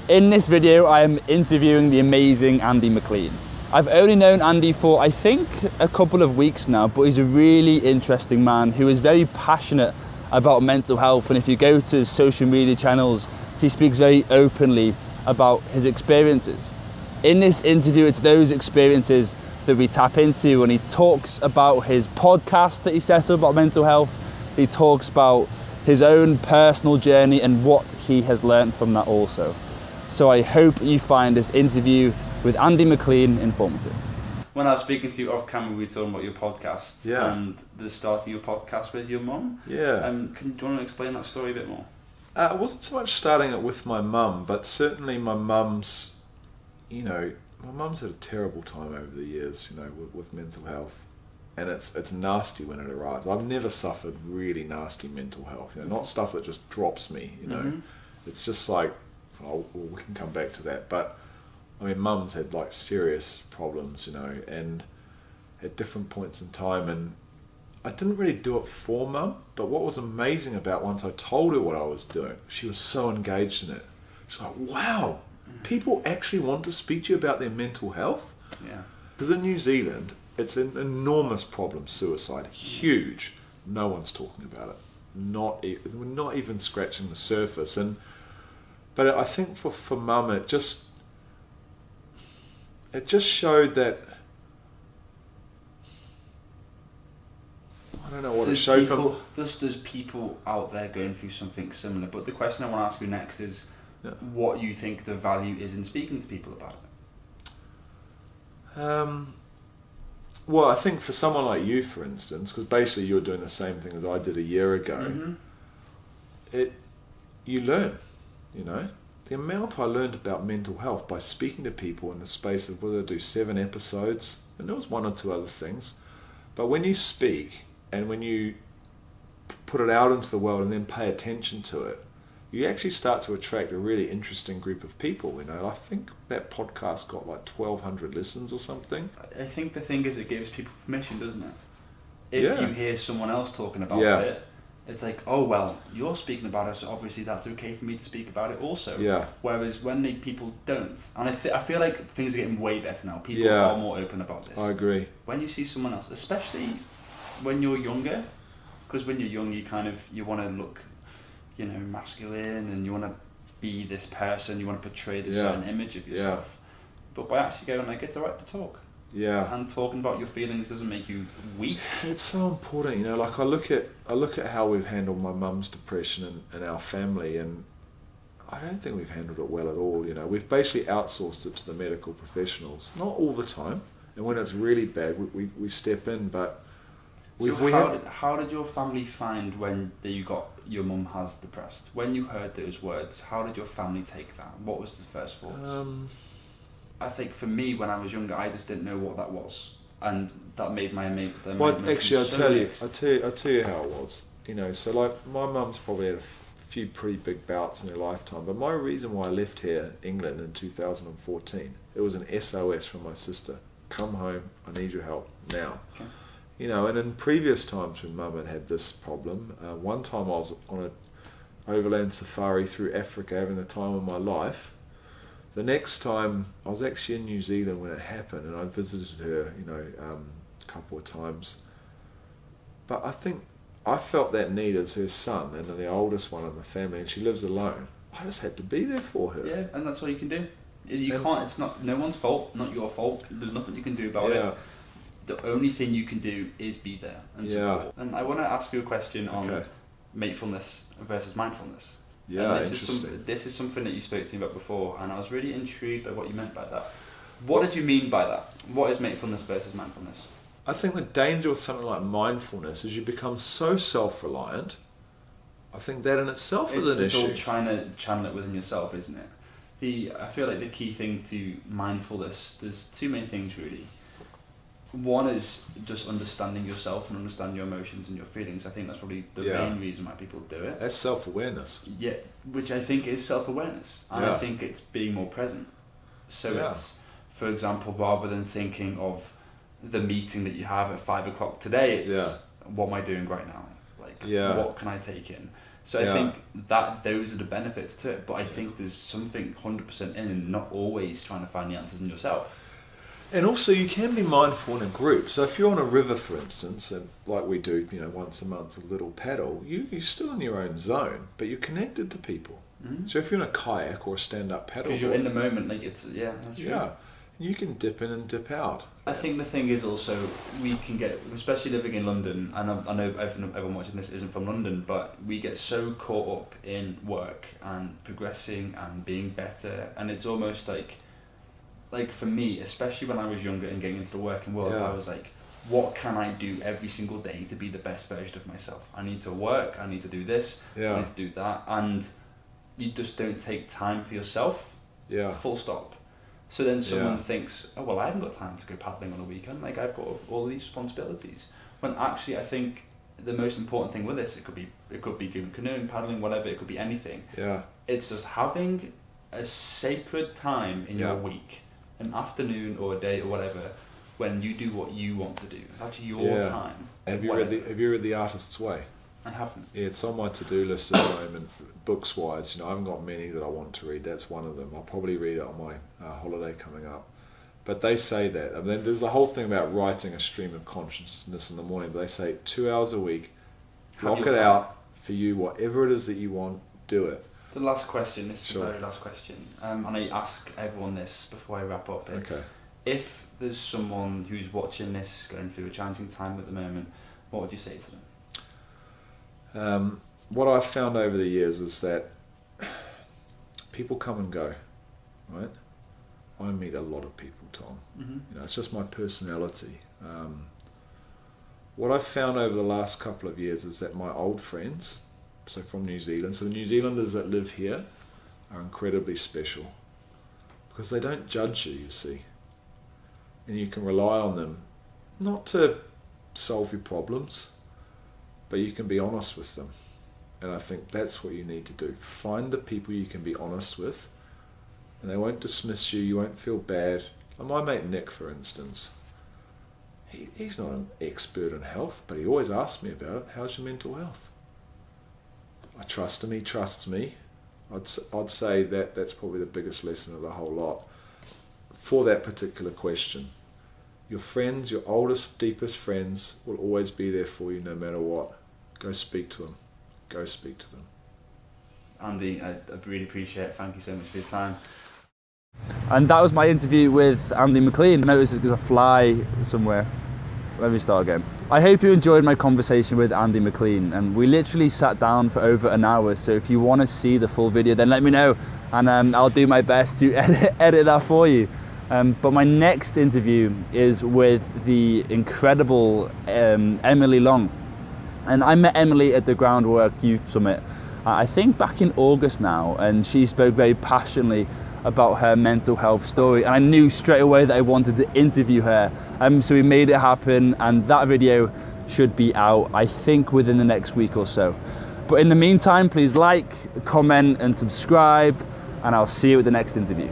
In this video, I am interviewing the amazing Andy Mclean. I've only known Andy for, I think, a couple of weeks now, but he's a really interesting man who is very passionate about mental health. And if you go to his social media channels, he speaks very openly about his experiences. In this interview, it's those experiences that we tap into, and he talks about his podcast that he set up about mental health. He talks about his own personal journey and what he has learned from that also. So I hope you find this interview with Andy Mclean informative. When I was speaking to you off camera, we were talking about your podcast and the starting your podcast with your mum. Yeah. Do you want to explain that story a bit more? It wasn't so much starting it with my mum, but certainly my mum's had a terrible time over the years, with mental health. And it's nasty when it arrives. I've never suffered really nasty mental health, not stuff that just drops me, Mm-hmm. It's just like, we can come back to that. But, mum's had like serious problems, and at different points in time. And I didn't really do it for mum, but what was amazing about once I told her what I was doing, she was so engaged in it. She's like, wow, people actually want to speak to you about their mental health? Yeah. Because in New Zealand, it's an enormous problem, suicide, huge. No one's talking about it. We're not even scratching the surface. But I think for mum, it just showed that, I don't know what it showed for. There's people out there going through something similar, but the question I want to ask you next is what you think the value is in speaking to people about it. Well, I think for someone like you, for instance, because basically you're doing the same thing as I did a year ago, you learn, The amount I learned about mental health by speaking to people in the space of, whether I do 7 episodes, and there was 1 or 2 other things, but when you speak and when you put it out into the world and then pay attention to it, you actually start to attract a really interesting group of people. I think that podcast got like 1,200 listens or something. I think the thing is, it gives people permission, doesn't it? If you hear someone else talking about it, it's like, oh, well, you're speaking about it, so obviously that's okay for me to speak about it also. Yeah. Whereas when people don't, and I feel like things are getting way better now. People are more open about this. I agree. When you see someone else, especially when you're younger, because when you're young, you want to look, masculine, and you want to be this person, you want to portray this certain image of yourself. Yeah. But by actually going, it's alright to talk. Yeah. And talking about your feelings doesn't make you weak. It's so important, like I look at how we've handled my mum's depression and our family, and I don't think we've handled it well at all. We've basically outsourced it to the medical professionals. Not all the time. And when it's really bad, we step in, but how did your family find when your mum has depressed? When you heard those words, how did your family take that? What was the first thoughts? I think for me, when I was younger, I just didn't know what that was, and that made my actually, I'll tell you how it was. So like my mum's probably had a few pretty big bouts in her lifetime, but my reason why I left here, England, in 2014, it was an SOS from my sister. Come home, I need your help now. Okay. And in previous times when mum had this problem, one time I was on an overland safari through Africa having the time of my life. The next time, I was actually in New Zealand when it happened, and I visited her, a couple of times. But I think I felt that need as her son, and the oldest one in the family, and she lives alone. I just had to be there for her. Yeah, and that's all you can do. It's not no one's fault, not your fault. There's nothing you can do about it. The only thing you can do is be there and support. And I want to ask you a question on matefullness versus mindfulness. Yeah, interesting. This is something that you spoke to me about before, and I was really intrigued by what you meant by that. What did you mean by that? What is matefullness versus mindfulness? I think the danger with something like mindfulness is you become so self-reliant. I think that in itself is an issue. It's all trying to channel it within yourself, isn't it? I feel like the key thing to mindfulness, there's 2 main things really. One is just understanding yourself and understanding your emotions and your feelings. I think that's probably the main reason why people do it. That's self-awareness. Yeah, which I think is self-awareness. And I think it's being more present. So it's, for example, rather than thinking of the meeting that you have at 5 o'clock today, it's what am I doing right now? What can I take in? So I think that those are the benefits to it, but I think there's something 100% in not always trying to find the answers in yourself. And also you can be mindful in a group. So if you're on a river, for instance, and like we do, once a month with a little paddle, you're still in your own zone, but you're connected to people. Mm-hmm. So if you're in a kayak or a stand-up paddle, because you're in the moment, that's true. Yeah, you can dip in and dip out. I think the thing is also we can get, especially living in London, and I know everyone watching this isn't from London, but we get so caught up in work and progressing and being better, and it's almost like for me, especially when I was younger and getting into the working world, I was like, what can I do every single day to be the best version of myself? I need to work, I need to do this, I need to do that, and you just don't take time for yourself, full stop. So then someone thinks, oh well, I haven't got time to go paddling on a weekend, I've got all these responsibilities. When actually I think the most important thing with this, it could be canoeing, paddling, whatever, it could be anything. Yeah. It's just having a sacred time in your week, an afternoon or a day or whatever, when you do what you want to do. It's actually your time. Have you read The Artist's Way? I haven't. Yeah, it's on my to-do list at the moment, books-wise. I haven't got many that I want to read. That's one of them. I'll probably read it on my holiday coming up. But they say that. I mean, there's the whole thing about writing a stream of consciousness in the morning. But they say 2 hours a week, block it out for you, whatever it is that you want, do it. The last question, this is the very last question, and I ask everyone this before I wrap up. It's, if there's someone who's watching this, going through a challenging time at the moment, what would you say to them? What I've found over the years is that people come and go, right? I meet a lot of people, Tom. Mm-hmm. It's just my personality. What I've found over the last couple of years is that my old friends, so from New Zealand, so the New Zealanders that live here are incredibly special because they don't judge you see. And you can rely on them, not to solve your problems, but you can be honest with them. And I think that's what you need to do. Find the people you can be honest with, and they won't dismiss you, you won't feel bad. Like my mate Nick, for instance, he's not an expert in health, but he always asks me about it. How's your mental health? I trust him, he trusts me. I'd say that's probably the biggest lesson of the whole lot for that particular question. Your friends, your oldest, deepest friends will always be there for you no matter what. Go speak to them. Go speak to them. Andy, I really appreciate it. Thank you so much for your time. And that was my interview with Andy Mclean. I noticed there's a fly somewhere. Let me start again. I hope you enjoyed my conversation with Andy Mclean, and we literally sat down for over an hour, so if you want to see the full video then let me know, and I'll do my best to edit that for you. But my next interview is with the incredible Emily Long. And I met Emily at the Groundwork Youth Summit, I think back in August now, and she spoke very passionately about her mental health story, and I knew straight away that I wanted to interview her. So we made it happen, and that video should be out, I think, within the next week or so. But in the meantime, please like, comment and subscribe, and I'll see you at the next interview.